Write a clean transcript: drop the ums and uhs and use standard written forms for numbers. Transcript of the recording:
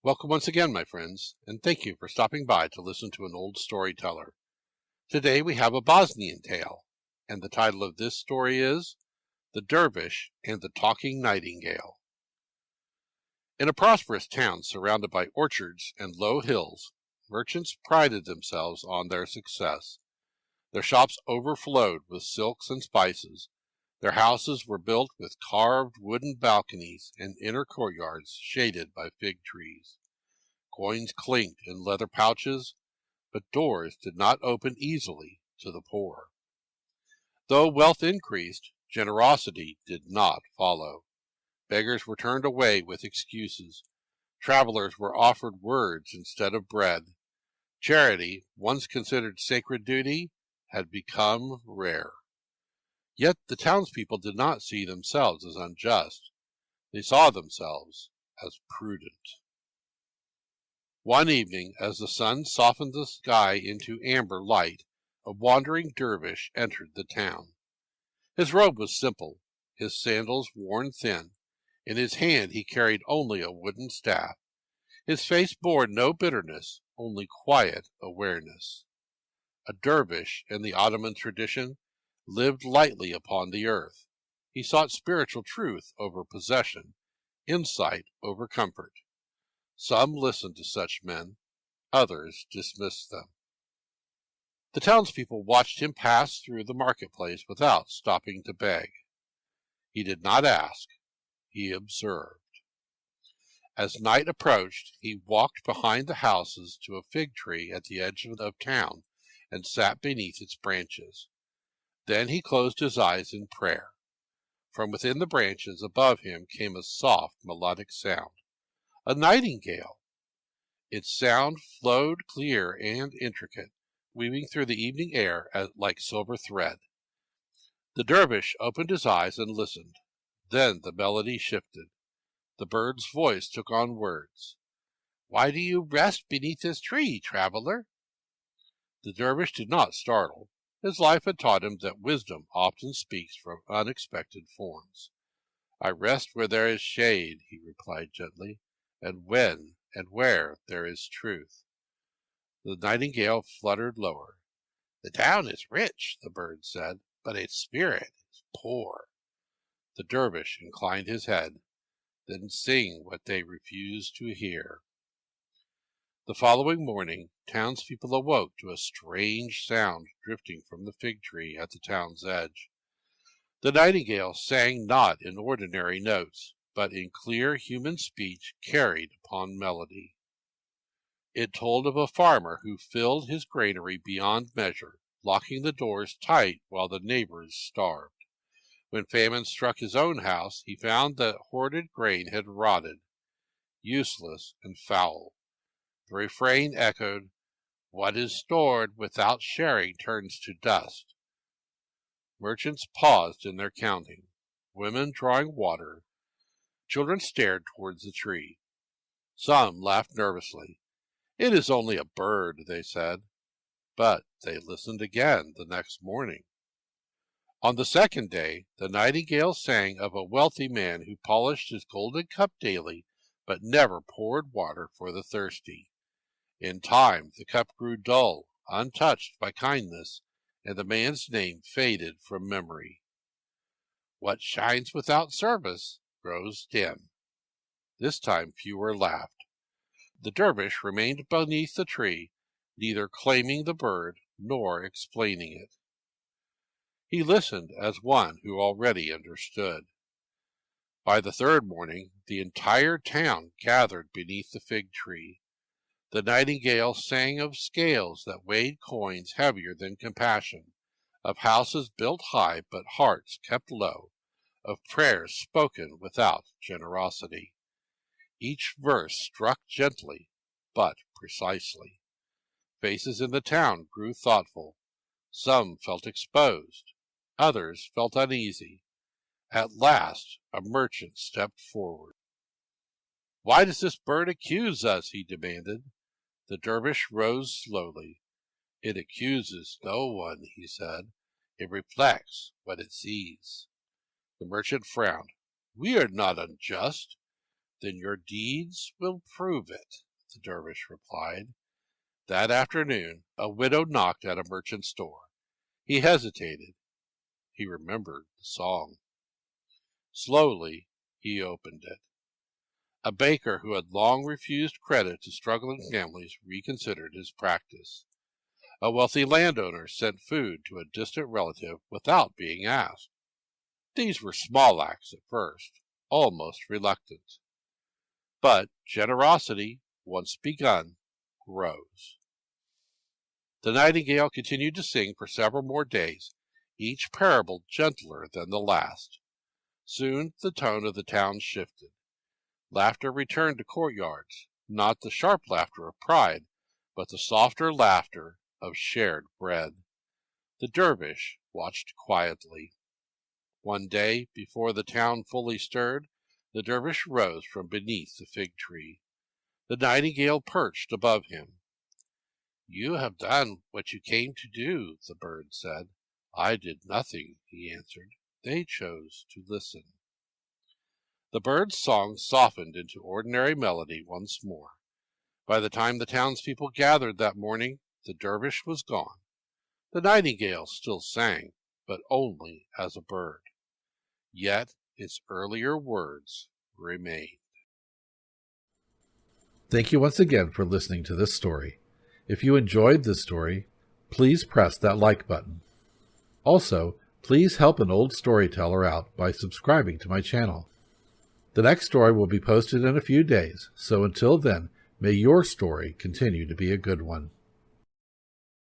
Welcome once again, my friends, and thank you for stopping by to listen to an old storyteller. Today we have a Bosnian tale, and the title of this story is The Dervish and the Talking Nightingale. In a prosperous town surrounded by orchards and low hills, merchants prided themselves on their success. Their shops overflowed with silks and spices. Their houses were built with carved wooden balconies and inner courtyards shaded by fig trees. Coins clinked in leather pouches, but doors did not open easily to the poor. Though wealth increased, generosity did not follow. Beggars were turned away with excuses. Travelers were offered words instead of bread. Charity, once considered sacred duty, had become rare. Yet the townspeople did not see themselves as unjust. They saw themselves as prudent. One evening, as the sun softened the sky into amber light, a wandering dervish entered the town. His robe was simple, his sandals worn thin. In his hand he carried only a wooden staff. His face bore no bitterness, only quiet awareness. A dervish, in the Ottoman tradition, lived lightly upon the earth. He sought spiritual truth over possession, insight over comfort. Some listened to such men, others dismissed them. The townspeople watched him pass through the marketplace without stopping to beg. He did not ask, he observed. As night approached, he walked behind the houses to a fig tree at the edge of town and sat beneath its branches. Then he closed his eyes in prayer. From within the branches above him came a soft, melodic sound. A nightingale. Its sound flowed clear and intricate, weaving through the evening air like silver thread. The dervish opened his eyes and listened. Then the melody shifted. The bird's voice took on words. "Why do you rest beneath this tree, traveler?" The dervish did not startle. His life had taught him that wisdom often speaks from unexpected forms. "I rest where there is shade," he replied gently, "and when and where there is truth." The nightingale fluttered lower. "The town is rich," the bird said, "but its spirit is poor." The dervish inclined his head. "Then sing what they refuse to hear." The following morning, townspeople awoke to a strange sound drifting from the fig tree at the town's edge. The nightingale sang not in ordinary notes, but in clear human speech carried upon melody. It told of a farmer who filled his granary beyond measure, locking the doors tight while the neighbors starved. When famine struck his own house, he found that hoarded grain had rotted, useless and foul. The refrain echoed, "What is stored without sharing turns to dust." Merchants paused in their counting, women drawing water. Children stared towards the tree. Some laughed nervously. "It is only a bird," they said. But they listened again the next morning. On the second day, the nightingale sang of a wealthy man who polished his golden cup daily, but never poured water for the thirsty. In time, the cup grew dull, untouched by kindness, and the man's name faded from memory. What shines without service grows dim. This time fewer laughed. The dervish remained beneath the tree, neither claiming the bird nor explaining it. He listened as one who already understood. By the third morning, the entire town gathered beneath the fig tree. The nightingale sang of scales that weighed coins heavier than compassion, of houses built high but hearts kept low, of prayers spoken without generosity. Each verse struck gently, but precisely. Faces in the town grew thoughtful. Some felt exposed. Others felt uneasy. At last, a merchant stepped forward. "Why does this bird accuse us?" he demanded. The dervish rose slowly. "It accuses no one," he said. "It reflects what it sees." The merchant frowned. "We are not unjust." "Then your deeds will prove it," the dervish replied. That afternoon, a widow knocked at a merchant's door. He hesitated. He remembered the song. Slowly, he opened it. A baker who had long refused credit to struggling families reconsidered his practice. A wealthy landowner sent food to a distant relative without being asked. These were small acts at first, almost reluctant. But generosity, once begun, grows. The nightingale continued to sing for several more days, each parable gentler than the last. Soon the tone of the town shifted. Laughter returned to courtyards, not the sharp laughter of pride, but the softer laughter of shared bread. The dervish watched quietly. One day, before the town fully stirred, the dervish rose from beneath the fig tree. The nightingale perched above him. "You have done what you came to do," the bird said. "I did nothing," he answered. "They chose to listen." The bird's song softened into ordinary melody once more. By the time the townspeople gathered that morning, the dervish was gone. The nightingale still sang, but only as a bird. Yet its earlier words remained. Thank you once again for listening to this story. If you enjoyed this story, please press that like button. Also, please help an old storyteller out by subscribing to my channel. The next story will be posted in a few days, so until then, may your story continue to be a good one.